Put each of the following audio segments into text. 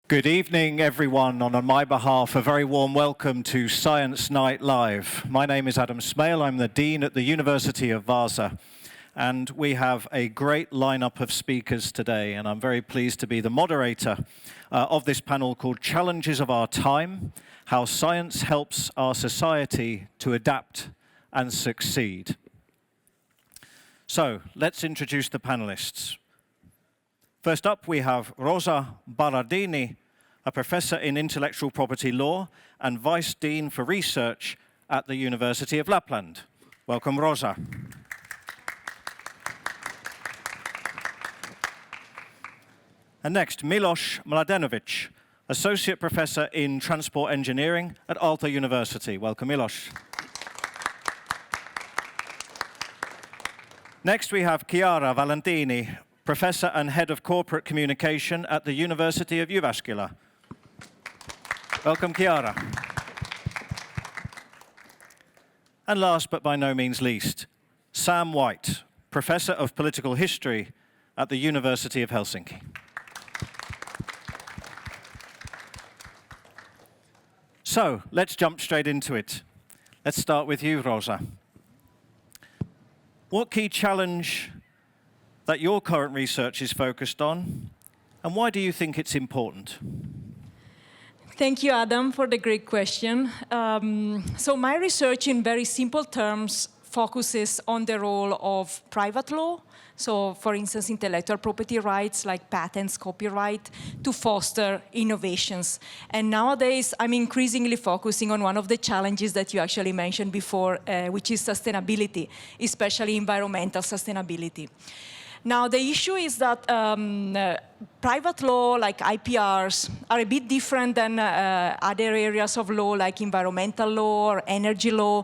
Good evening, everyone, and on my behalf, a very warm welcome to Science Night Live. My name is Adam Smale. I'm the Dean at the University of Vaasa, and we have a great lineup of speakers today, and I'm very pleased to be the moderator of this panel called Challenges of Our Time, How Science Helps Our Society to Adapt and Succeed. So, let's introduce the panelists. First up, we have Rosa Ballardini, a professor in intellectual property law and vice dean for research at the University of Lapland. Welcome, Rosa. And next, Miloš Mladenovič, associate professor in transport engineering at Aalto University. Welcome, Miloš. Next, we have Chiara Valentini, Professor and Head of Corporate Communication at the University of Jyväskylä. Welcome, Chiara. And last but by no means least, Sam White, Professor of Political History at the University of Helsinki. So, let's jump straight into it. Let's start with you, Rosa. What key challenge that your current research is focused on, and why do you think it's important? Thank you, Adam, for the great question. So my research, in very simple terms, focuses on the role of private law, so for instance, intellectual property rights like patents, copyright, to foster innovations. And nowadays, I'm increasingly focusing on one of the challenges that you actually mentioned before, which is sustainability, especially environmental sustainability. Now, the issue is that private law, like IPRs, are a bit different than other areas of law, like environmental law or energy law.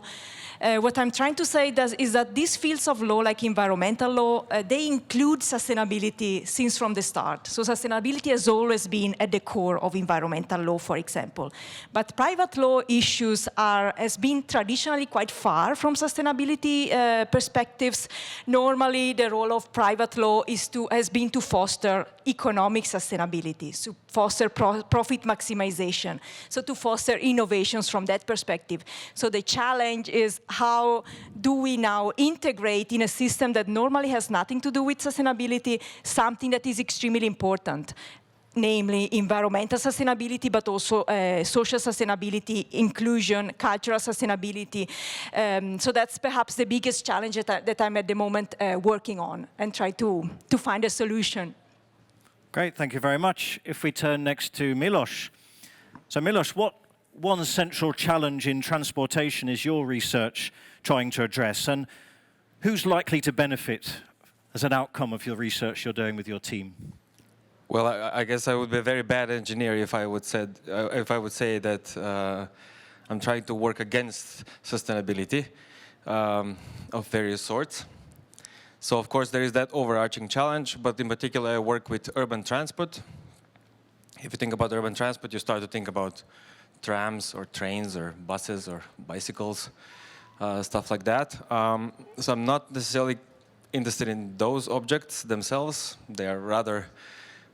What I'm trying to say is that these fields of law, like environmental law, they include sustainability since from the start. So sustainability has always been at the core of environmental law, for example. But private law issues has been traditionally quite far from sustainability perspectives. Normally, the role of private law has been to foster economic sustainability, to foster profit maximization, so to foster innovations from that perspective. So the challenge is, how do we now integrate in a system that normally has nothing to do with sustainability, something that is extremely important, namely environmental sustainability, but also social sustainability, inclusion, cultural sustainability. So that's perhaps the biggest challenge that I'm at the moment working on, and try to find a solution. Great, thank you very much. If we turn next to Miloš. So Miloš, what one central challenge in transportation is your research trying to address, and who's likely to benefit as an outcome of your research you're doing with your team? Well, I guess I would be a very bad engineer if I would say that I'm trying to work against sustainability of various sorts. So of course there is that overarching challenge, but in particular I work with urban transport. If you think about urban transport, you start to think about trams or trains or buses or bicycles, stuff like that. So I'm not necessarily interested in those objects themselves. They are rather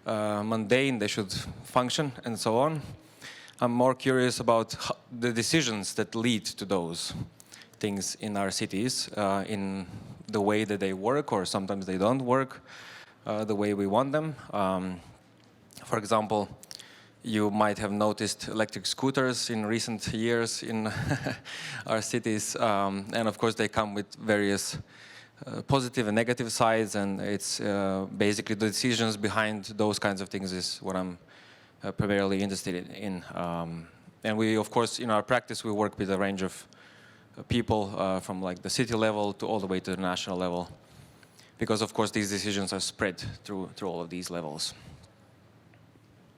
mundane, they should function and so on. I'm more curious about the decisions that lead to those things in our cities, in the way that they work, or sometimes they don't work the way we want them. For example, you might have noticed electric scooters in recent years in our cities, and of course they come with various positive and negative sides, and it's basically the decisions behind those kinds of things is what I'm primarily interested in. And we, of course, in our practice, we work with a range of people from like the city level to all the way to the national level, because of course these decisions are spread through all of these levels.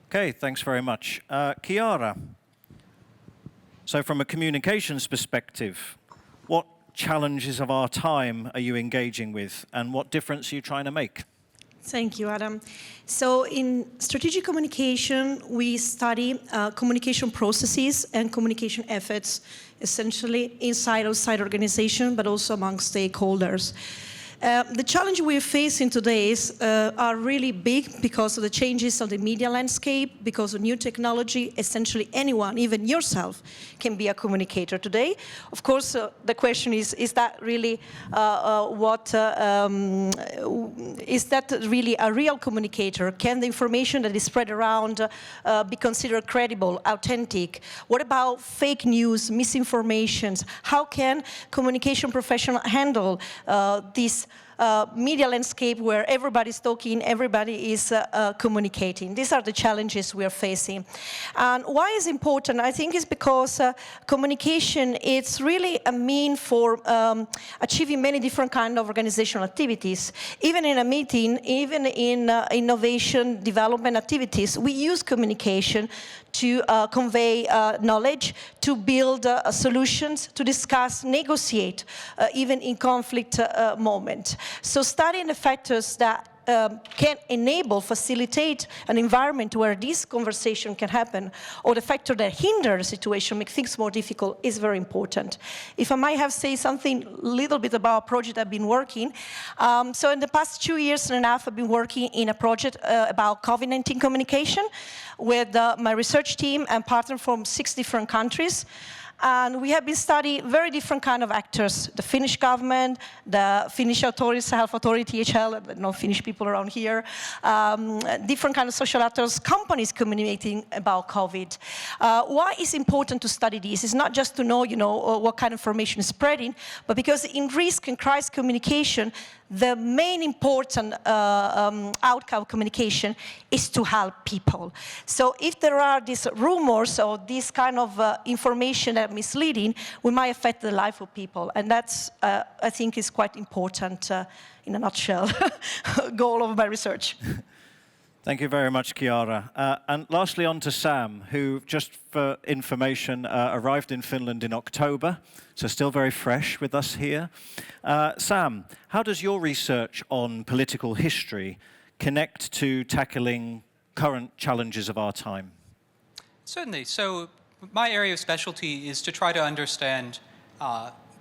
Okay, thanks very much. Chiara, so from a communications perspective, what challenges of our time are you engaging with, and what difference are you trying to make? Thank you, Adam. So in strategic communication, we study communication processes and communication efforts, essentially inside outside organization, but also among stakeholders. The challenge we're facing today are really big because of the changes of the media landscape, because of new technology. Essentially anyone, even yourself, can be a communicator today. Of course, the question is that really is that really a real communicator? Can the information that is spread around be considered credible, authentic? What about fake news, misinformation? How can communication professionals handle this media landscape where everybody's talking, everybody is communicating? These are the challenges we are facing. And why is important? I think it's because communication is really a mean for achieving many different kind of organizational activities. Even in a meeting, even in innovation development activities, we use communication to convey knowledge, to build solutions, to discuss, negotiate, even in conflict moment. So studying the factors that can enable, facilitate an environment where this conversation can happen, or the factor that hinder the situation, make things more difficult, is very important. If I might have said something a little bit about a project I've been working. So in the past 2 years and a half, I've been working in a project about COVID-19 communication with my research team and partners from 6 different countries. And we have been studying very different kind of actors: the Finnish government, the Finnish authorities, health authority, HL, no Finnish people around here, different kind of social actors, companies communicating about COVID. Why is important to study this? It's not just to know, what kind of information is spreading, but because in risk and crisis communication, the main important outcome of communication is to help people. So if there are these rumors or this kind of information that misleading, we might affect the life of people. And that's, I think, is quite important in a nutshell, goal of my research. Thank you very much, Chiara. And lastly, on to Sam, who, just for information, arrived in Finland in October, so still very fresh with us here. Sam, how does your research on political history connect to tackling current challenges of our time? Certainly. So my area of specialty is to try to understand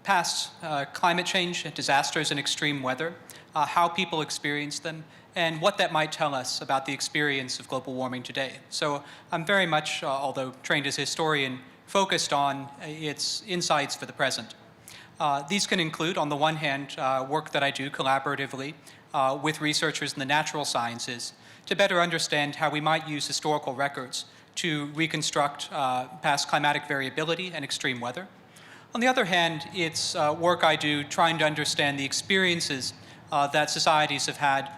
past climate change, disasters, and extreme weather, how people experience them, and what that might tell us about the experience of global warming today. So I'm very much, although trained as a historian, focused on its insights for the present. These can include, on the one hand, work that I do collaboratively with researchers in the natural sciences to better understand how we might use historical records to reconstruct past climatic variability and extreme weather. On the other hand, it's work I do trying to understand the experiences that societies have had,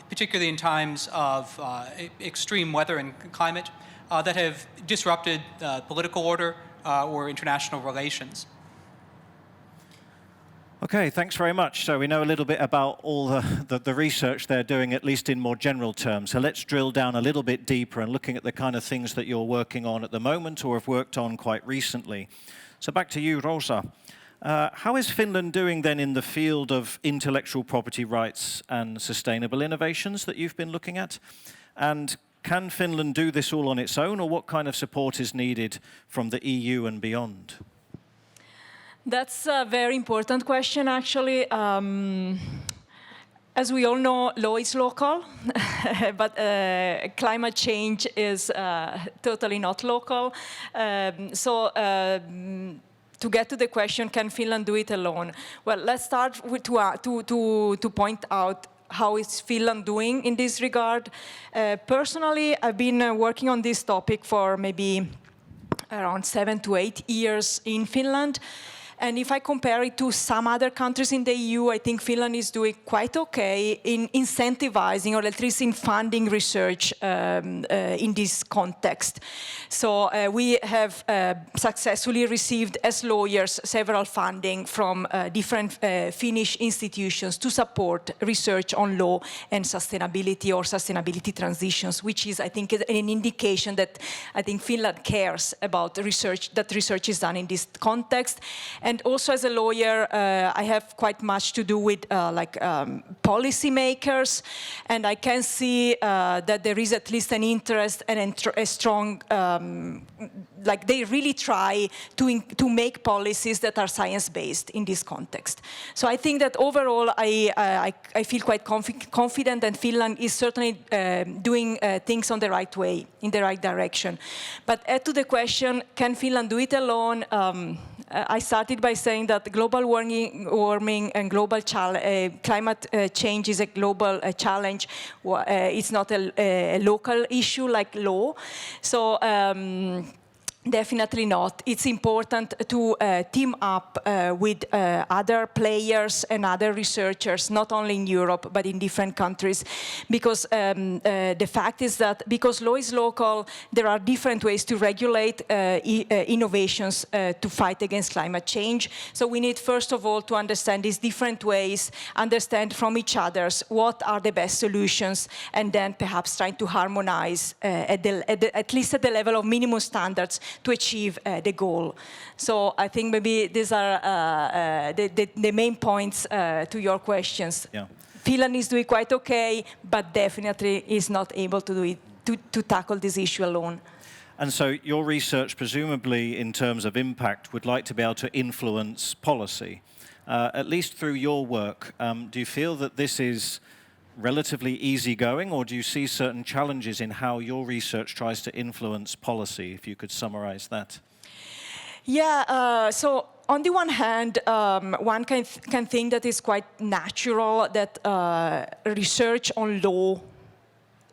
particularly in times of extreme weather and climate, that have disrupted political order or international relations. Okay, thanks very much. So we know a little bit about all the research they're doing, at least in more general terms. So let's drill down a little bit deeper and looking at the kind of things that you're working on at the moment or have worked on quite recently. So back to you, Rosa. How is Finland doing then in the field of intellectual property rights and sustainable innovations that you've been looking at? And can Finland do this all on its own, or what kind of support is needed from the EU and beyond? That's a very important question, actually. As we all know, law is local, but climate change is totally not local. To get to the question, can Finland do it alone? Well, let's start with to point out how is Finland doing in this regard. Personally, I've been working on this topic for maybe around 7 to 8 years in Finland. And if I compare it to some other countries in the EU, I think Finland is doing quite okay in incentivizing, or at least in funding research in this context. So we have successfully received, as lawyers, several funding from different Finnish institutions to support research on law and sustainability or sustainability transitions, which is, I think, an indication that I think Finland cares about research, that research is done in this context. And also as a lawyer, I have quite much to do with policy makers, and I can see that there is at least an interest and a strong like they really try to make policies that are science-based in this context. So I think that overall I feel quite confident, and Finland is certainly doing things on the right way, in the right direction. But to the question, can Finland do it alone? I started by saying that global warming and global climate change is a global challenge. It's not a local issue like law. So definitely not. It's important to team up with other players and other researchers, not only in Europe, but in different countries. Because the fact is that because law is local, there are different ways to regulate innovations to fight against climate change. So we need, first of all, to understand these different ways, understand from each other what are the best solutions, and then perhaps trying to harmonize at least at the level of minimum standards to achieve the goal. So I think maybe these are the main points to your questions. Yeah. Finland is doing quite okay, but definitely is not able to do it, to tackle this issue alone. And so your research, presumably in terms of impact, would like to be able to influence policy. At least through your work, do you feel that this is relatively easygoing, or do you see certain challenges in how your research tries to influence policy? If you could summarize that. Yeah, so on the one hand, one can think that it's quite natural that research on law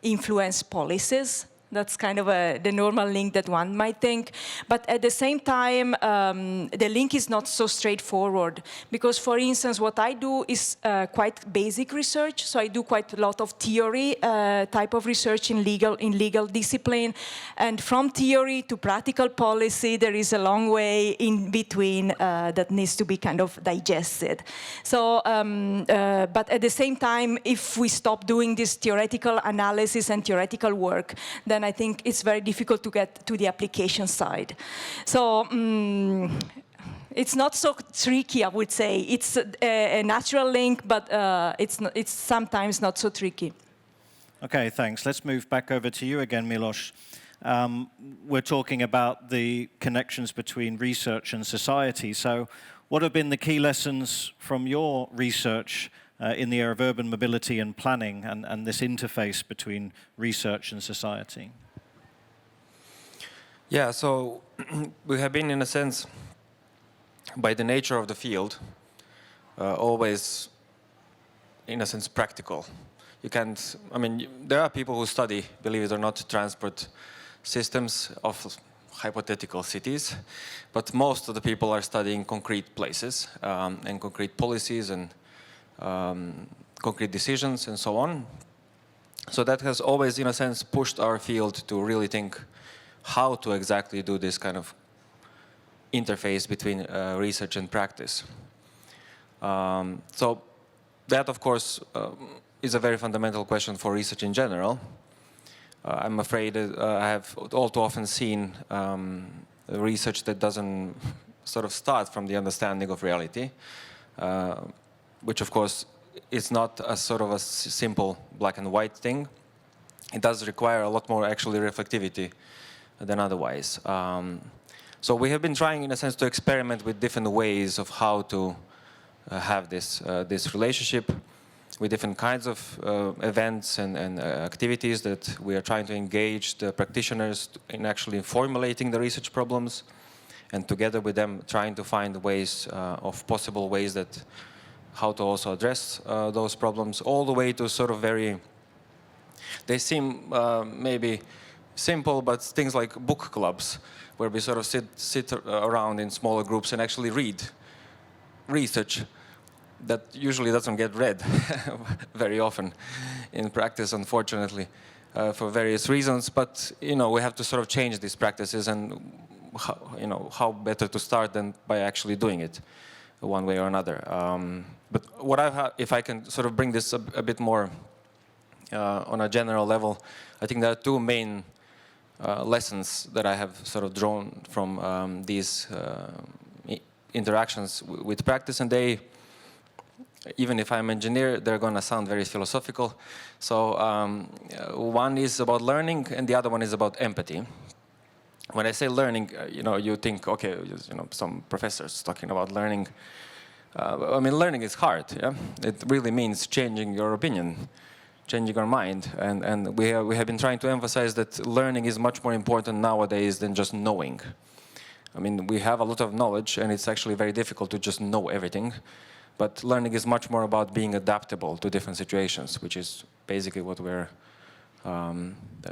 influence policies. That's kind of the normal link that one might think. But at the same time, the link is not so straightforward. Because, for instance, what I do is quite basic research. So I do quite a lot of theory type of research in legal discipline. And from theory to practical policy, there is a long way in between that needs to be kind of digested. So, but at the same time, if we stop doing this theoretical analysis and theoretical work, then I think it's very difficult to get to the application side. So it's not so tricky, I would say. It's a natural link, but it's sometimes not so tricky. Okay, thanks. Let's move back over to you again, Miloš. We're talking about the connections between research and society. So what have been the key lessons from your research in the area of urban mobility and planning, and this interface between research and society? Yeah, so we have been, in a sense, by the nature of the field, always, in a sense, practical. You can't, I mean, there are people who study, believe it or not, transport systems of hypothetical cities, but most of the people are studying concrete places and concrete policies and concrete decisions and so on. So that has always, in a sense, pushed our field to really think how to exactly do this kind of interface between research and practice. So that, of course, is a very fundamental question for research in general. I'm afraid I have all too often seen research that doesn't sort of start from the understanding of reality, which of course is not a sort of a simple black and white thing. It does require a lot more actually reflectivity than otherwise. So we have been trying, in a sense, to experiment with different ways of how to have this relationship with different kinds of events and activities that we are trying to engage the practitioners in actually formulating the research problems, and together with them trying to find ways of possible ways that how to also address those problems, all the way to sort of very, they seem maybe simple, but things like book clubs, where we sort of sit around in smaller groups and actually read research that usually doesn't get read very often in practice, unfortunately, for various reasons. But we have to sort of change these practices, and how better to start than by actually doing it one way or another. But what if I can sort of bring this a bit more on a general level, I think there are two main lessons that I have sort of drawn from these interactions with practice, and they, even if I'm an engineer, they're going to sound very philosophical. So one is about learning, and the other one is about empathy. when I say learning, you think, okay, some professors talking about learning. I mean, learning is hard. Yeah, it really means changing your opinion, changing your mind, and we have been trying to emphasize that learning is much more important nowadays than just knowing. I mean, we have a lot of knowledge, and it's actually very difficult to just know everything. But learning is much more about being adaptable to different situations, which is basically what we're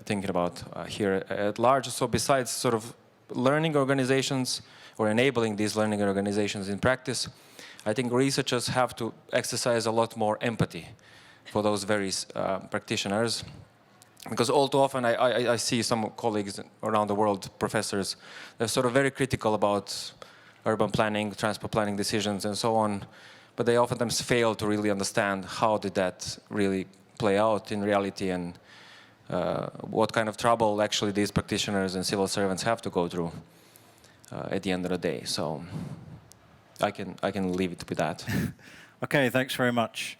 thinking about here at large. So besides sort of learning organizations or enabling these learning organizations in practice, I think researchers have to exercise a lot more empathy for those various practitioners. Because all too often I see some colleagues around the world, professors, they're sort of very critical about urban planning, transport planning decisions and so on, but they oftentimes fail to really understand how did that really play out in reality and what kind of trouble actually these practitioners and civil servants have to go through at the end of the day. So I can leave it with that. Okay, thanks very much.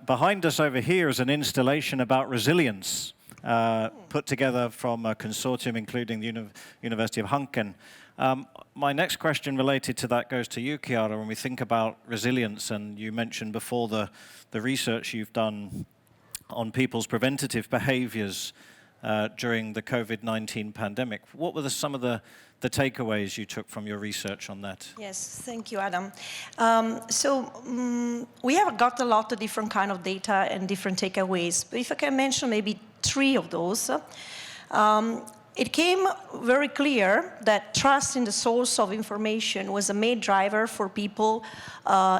Behind us over here is an installation about resilience, put together from a consortium including the University of Hanken. My next question related to that goes to you, Chiara. When we think about resilience, and you mentioned before the research you've done on people's preventative behaviors during the COVID-19 pandemic, what were some of the takeaways you took from your research on that? Yes, thank you, Adam. We have got a lot of different kind of data and different takeaways. But if I can mention maybe 3 of those, it came very clear that trust in the source of information was a main driver for people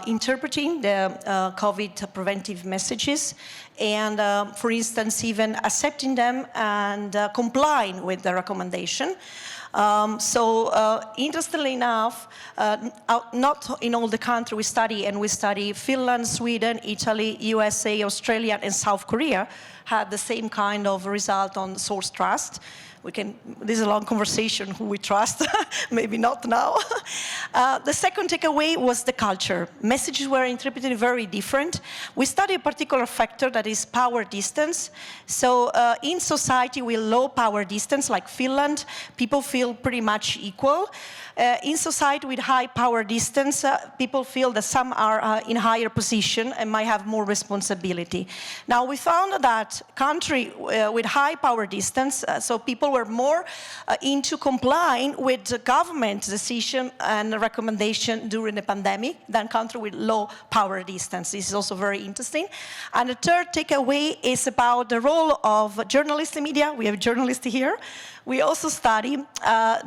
interpreting the COVID preventive messages and, for instance, even accepting them and complying with the recommendation. Interestingly enough, not in all the countries we study, and we study Finland, Sweden, Italy, USA, Australia, and South Korea, had the same kind of result on source trust. This is a long conversation, who we trust, maybe not now. The second takeaway was the culture. Messages were interpreted very different. We studied a particular factor that is power distance. So in society with low power distance, like Finland, people feel pretty much equal. In society with high power distance, people feel that some are in higher position and might have more responsibility. Now we found that country with high power distance, so people were more into complying with the government decision and recommendation during the pandemic than country with low power distance. This is also very interesting. And the third takeaway is about the role of journalists in media. We have journalists here. We also study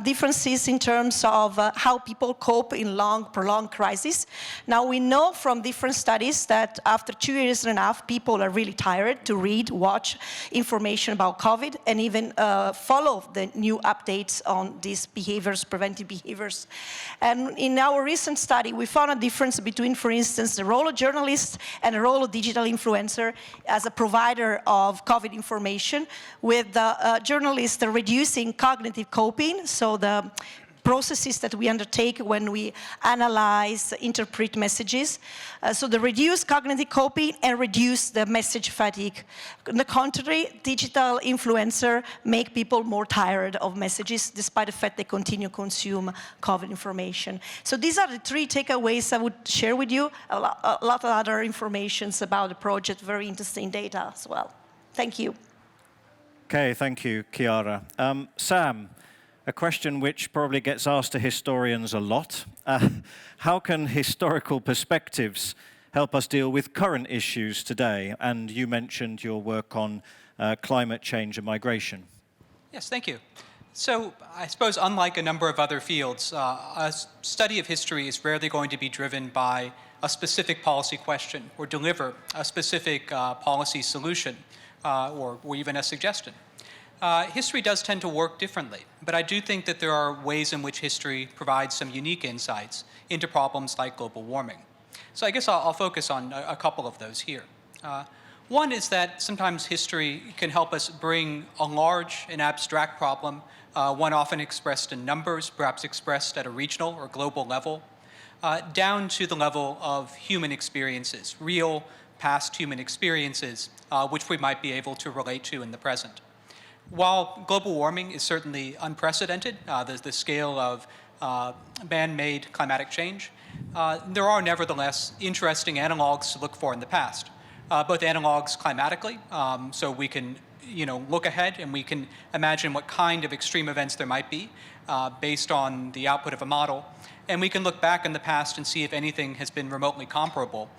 differences in terms of how people cope in long, prolonged crises. Now we know from different studies that after 2 years and a half, people are really tired to read, watch information about COVID, and even follow the new updates on these behaviors, preventive behaviors. And in our recent study, we found a difference between, for instance, the role of journalists and the role of digital influencer as a provider of COVID information, with journalists reducing cognitive coping, so the processes that we undertake when we analyze, interpret messages. So the reduced cognitive coping and reduce the message fatigue. On the contrary, digital influencer make people more tired of messages, despite the fact they continue to consume COVID information. So these are the 3 takeaways I would share with you. A lot of other information about the project, very interesting data as well. Thank you. Okay, thank you, Chiara. Sam, a question which probably gets asked to historians a lot. How can historical perspectives help us deal with current issues today? And you mentioned your work on climate change and migration. Yes, thank you. So I suppose unlike a number of other fields, a study of history is rarely going to be driven by a specific policy question or deliver a specific policy solution. Or even a suggestion. History does tend to work differently, but I do think that there are ways in which history provides some unique insights into problems like global warming. So I guess I'll focus on a couple of those here. One is that sometimes history can help us bring a large and abstract problem, one often expressed in numbers, perhaps expressed at a regional or global level, down to the level of human experiences, real past human experiences, which we might be able to relate to in the present. While global warming is certainly unprecedented, the scale of man-made climatic change, there are nevertheless interesting analogs to look for in the past. Both analogs climatically, so we can look ahead and we can imagine what kind of extreme events there might be based on the output of a model. And we can look back in the past and see if anything has been remotely comparable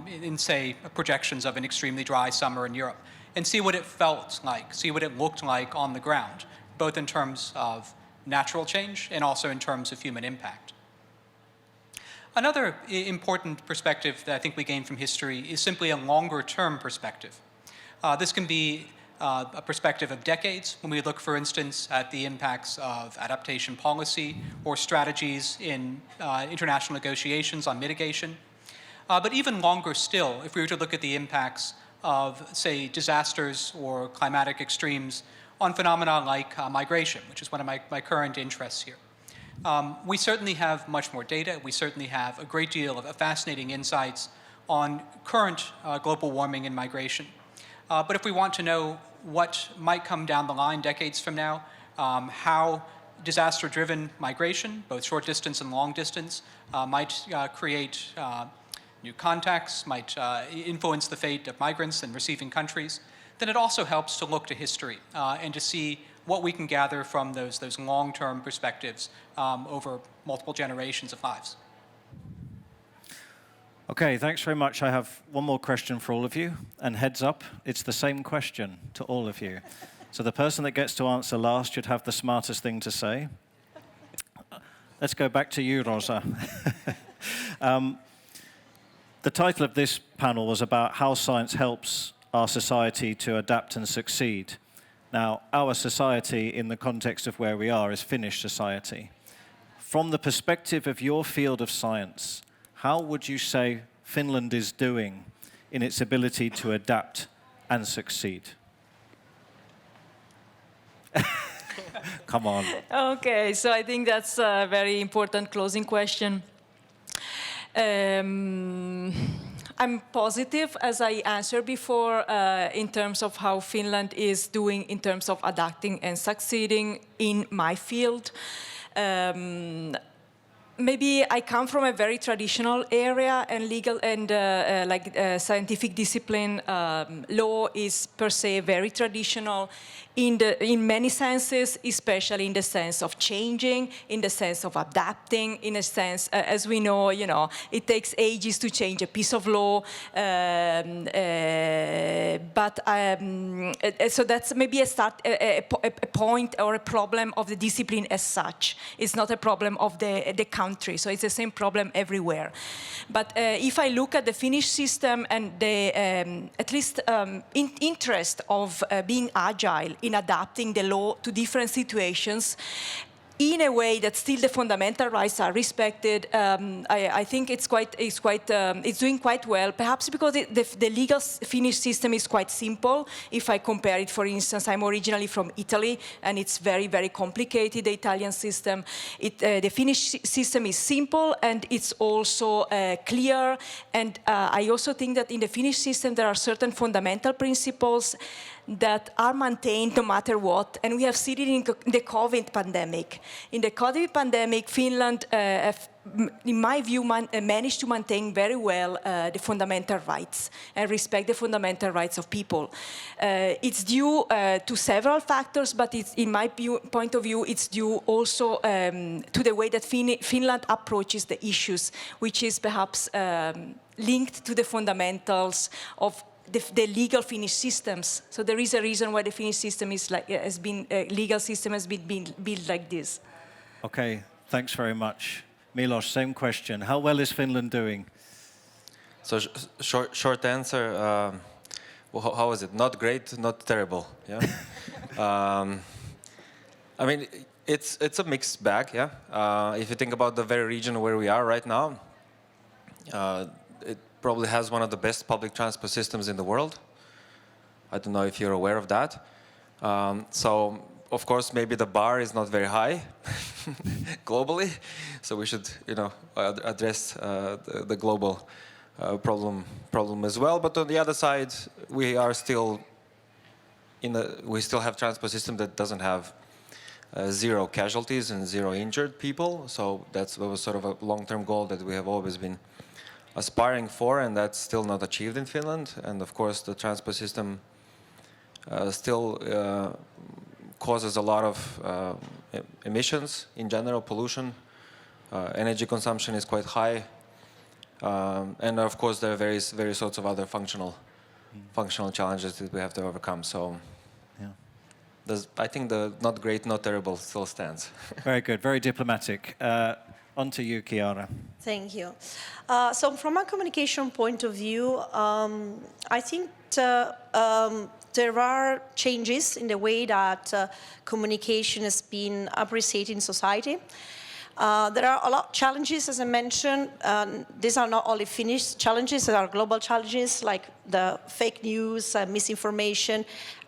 in, say, projections of an extremely dry summer in Europe, and see what it felt like, see what it looked like on the ground, both in terms of natural change and also in terms of human impact. Another important perspective that I think we gain from history is simply a longer-term perspective. This can be a perspective of decades, when we look, for instance, at the impacts of adaptation policy or strategies in international negotiations on mitigation. But even longer still, if we were to look at the impacts of, say, disasters or climatic extremes on phenomena like migration, which is one of my current interests here. We certainly have much more data. We certainly have a great deal of fascinating insights on current global warming and migration. But if we want to know what might come down the line decades from now, how disaster-driven migration, both short distance and long distance, might create new contacts, might influence the fate of migrants and receiving countries, then it also helps to look to history and to see what we can gather from those long-term perspectives over multiple generations of lives. Okay, thanks very much. I have one more question for all of you, and heads up, it's the same question to all of you. So the person that gets to answer last should have the smartest thing to say. Let's go back to you, Rosa. The title of this panel was about how science helps our society to adapt and succeed. Now, our society, in the context of where we are, is Finnish society. From the perspective of your field of science, how would you say Finland is doing in its ability to adapt and succeed? Come on. Okay, so I think that's a very important closing question. I'm positive, as I answered before, in terms of how Finland is doing in terms of adapting and succeeding in my field. Maybe I come from a very traditional area, and legal and scientific discipline. Law is per se very traditional in many senses, especially in the sense of changing, in the sense of adapting, in a sense, as we know, it takes ages to change a piece of law. So that's maybe a point or a problem of the discipline as such. It's not a problem of the country, so it's the same problem everywhere. But if I look at the Finnish system and the at least interest of being agile in adapting the law to different situations, in a way that still the fundamental rights are respected, I think it's doing quite well. Perhaps because the legal Finnish system is quite simple. If I compare it, for instance, I'm originally from Italy, and it's very, very complicated. The Italian system, the Finnish system is simple, and it's also clear. And I also think that in the Finnish system there are certain fundamental principles that are maintained no matter what. And we have seen it in the COVID pandemic. In the COVID pandemic, Finland, in my view, managed to maintain very well the fundamental rights and respect the fundamental rights of people. It's due to several factors, but in my point of view, it's due also to the way that Finland approaches the issues, which is perhaps linked to the fundamentals of the legal Finnish systems. So there is a reason why the Finnish system legal system has been built like this. Okay, thanks very much. Miloš, same question. How well is Finland doing? So short answer, how is it? Not great, not terrible. Yeah. I mean, it's a mixed bag. Yeah. If you think about the very region where we are right now, it probably has one of the best public transport systems in the world. I don't know if you're aware of that. So, of course, maybe the bar is not very high globally. So we should, address the global problem as well. But on the other side, we are still we still have transport system that doesn't have 0 casualties and 0 injured people. So that was sort of a long-term goal that we have always been aspiring for, and that's still not achieved in Finland. And of course, the transport system still causes a lot of emissions in general, pollution. Energy consumption is quite high. And of course, there are various sorts of other functional challenges that we have to overcome. So I think the not great, not terrible still stands. Very good, very diplomatic. On to you, Chiara. Thank you. So from a communication point of view, I think there are changes in the way that communication has been appreciated in society. There are a lot of challenges, as I mentioned. These are not only Finnish challenges, there are global challenges like the fake news, misinformation,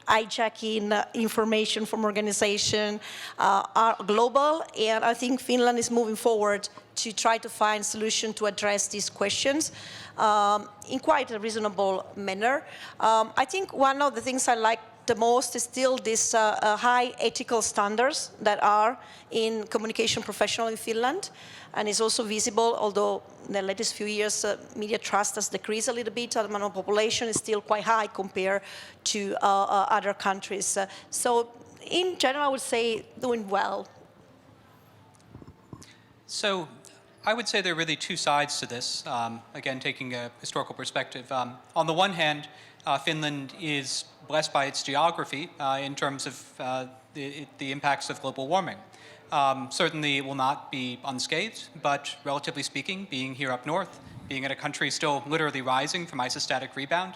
hijacking information from organization are global, and I think Finland is moving forward to try to find solutions to address these questions in quite a reasonable manner. I think one of the things I like the most is still this high ethical standards that are in communication professional in Finland, and it's also visible, although in the latest few years media trust has decreased a little bit, the population is still quite high compared to other countries. So in general, I would say doing well. So I would say there are really two sides to this, again, taking a historical perspective. On the one hand, Finland is blessed by its geography in terms of the impacts of global warming. Certainly it will not be unscathed, but relatively speaking, being here up north, being in a country still literally rising from isostatic rebound,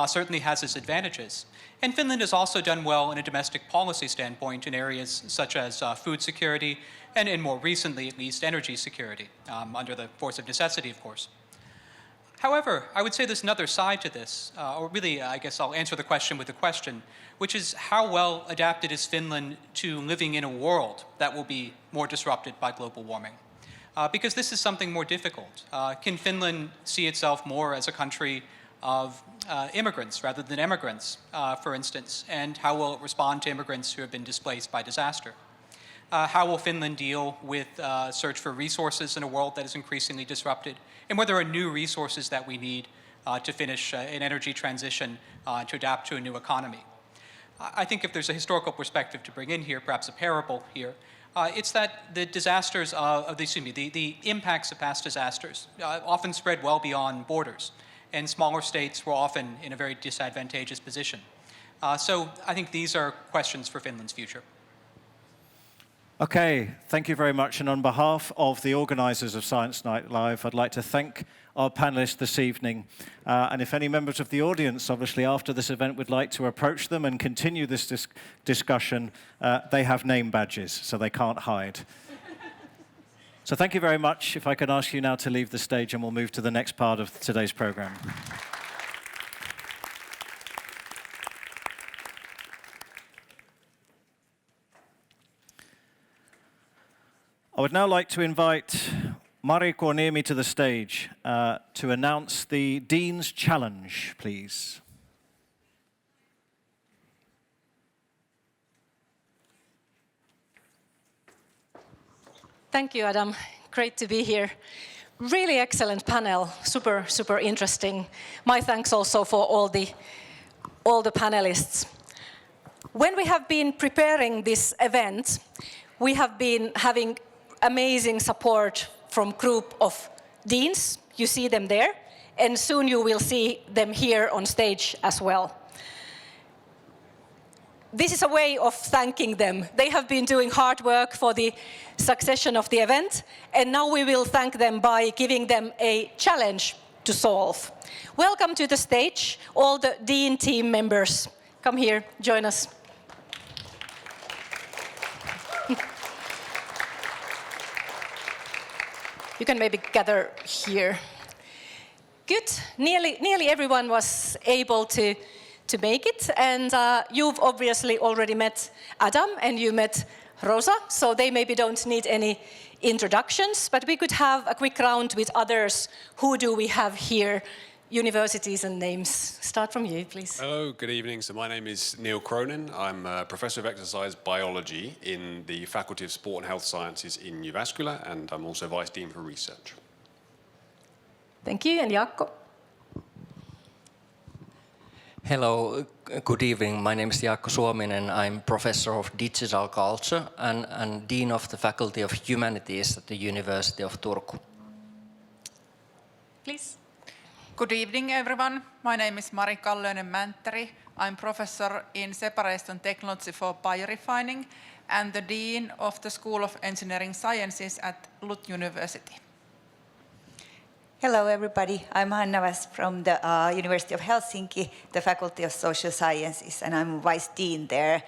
certainly has its advantages. And Finland has also done well in a domestic policy standpoint in areas such as food security and more recently, at least, energy security, under the force of necessity, of course. However, I would say there's another side to this, or really, I guess I'll answer the question with a question, which is how well adapted is Finland to living in a world that will be more disrupted by global warming? Because this is something more difficult. Can Finland see itself more as a country of immigrants rather than emigrants, for instance? And how will it respond to immigrants who have been displaced by disaster? How will Finland deal with search for resources in a world that is increasingly disrupted? And whether there are new resources that we need to finish an energy transition, to adapt to a new economy. I think if there's a historical perspective to bring in here, perhaps a parable here, it's that the disasters the impacts of past disasters often spread well beyond borders, and smaller states were often in a very disadvantageous position. So I think these are questions for Finland's future. Okay, thank you very much. And on behalf of the organisers of Science Night Live, I'd like to thank our panellists this evening. And if any members of the audience, obviously after this event, would like to approach them and continue this discussion, they have name badges, so they can't hide. So thank you very much. If I can ask you now to leave the stage, and we'll move to the next part of today's programme. I would now like to invite Mari Kuoniemi to the stage to announce the Dean's Challenge, please. Thank you, Adam. Great to be here. Really excellent panel, super interesting. My thanks also for all the panelists. When we have been preparing this event, we have been having amazing support from group of deans. You see them there, and soon you will see them here on stage as well. This is a way of thanking them. They have been doing hard work for the succession of the event, and now we will thank them by giving them a challenge to solve. Welcome to the stage, all the Dean team members. Come here, join us. You can maybe gather here. Good. Nearly everyone was able to make it, and you've obviously already met Adam and you met Rosa, so they maybe don't need any introductions, but we could have a quick round with others. Who do we have here? Universities and names. start from you, please. Hello, good evening. So my name is Neil Cronin. I'm a professor of exercise biology in the Faculty of Sport and Health Sciences in Jyväskylä, and I'm also Vice Dean for Research. Thank you, and Jaakko. Hello, good evening. My name is Jaakko Suominen. I'm Professor of Digital Culture and Dean of the Faculty of Humanities at the University of Turku. Please. Good evening, everyone. My name is Mari Kallönen-Mänttäri. I'm Professor in Separation Technology for Biorefining and the Dean of the School of Engineering Sciences at Aalto University. Hello everybody, I'm Hanna Vass from the University of Helsinki, the Faculty of Social Sciences, and I'm Vice Dean there,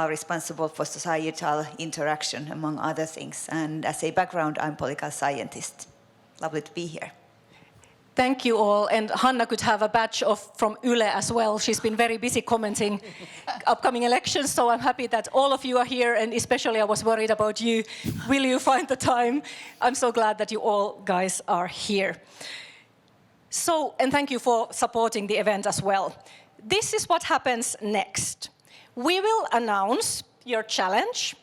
responsible for societal interaction among other things. And as a background, I'm political scientist. Lovely to be here. Thank you all, and Hanna could have a badge from Yle as well. She's been very busy commenting upcoming elections, so I'm happy that all of you are here, and especially I was worried about you. Will you find the time? I'm so glad that you all guys are here. So, and thank you for supporting the event as well. This is what happens next. We will announce your challenge,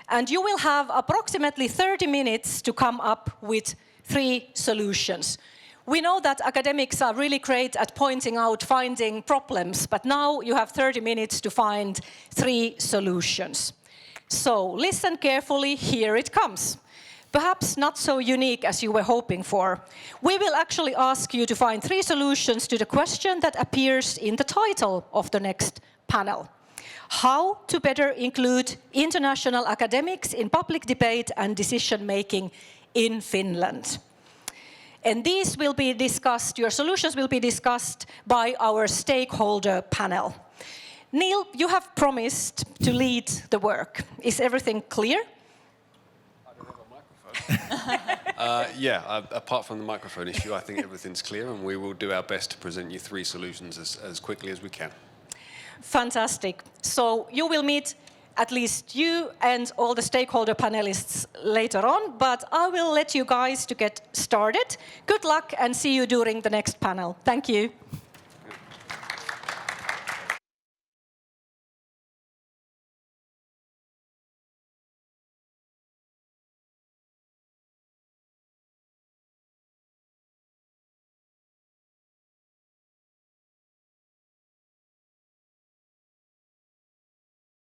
and you will have approximately 30 minutes to come up with 3 solutions. We know that academics are really great at pointing out, finding problems, but now you have 30 minutes to find 3 solutions. So listen carefully, here it comes. Perhaps not so unique as you were hoping for. We will actually ask you to find 3 solutions to the question that appears in the title of the next panel. How to better include international academics in public debate and decision-making in Finland. And these will be discussed, your solutions will be discussed by our stakeholder panel. Neil, you have promised to lead the work. Is everything clear? I don't have a microphone. Apart from the microphone issue, I think everything's clear, and we will do our best to present you 3 solutions as quickly as we can. Fantastic. So you will meet at least you and all the stakeholder panelists later on, but I will let you guys to get started. Good luck and see you during the next panel. Thank you.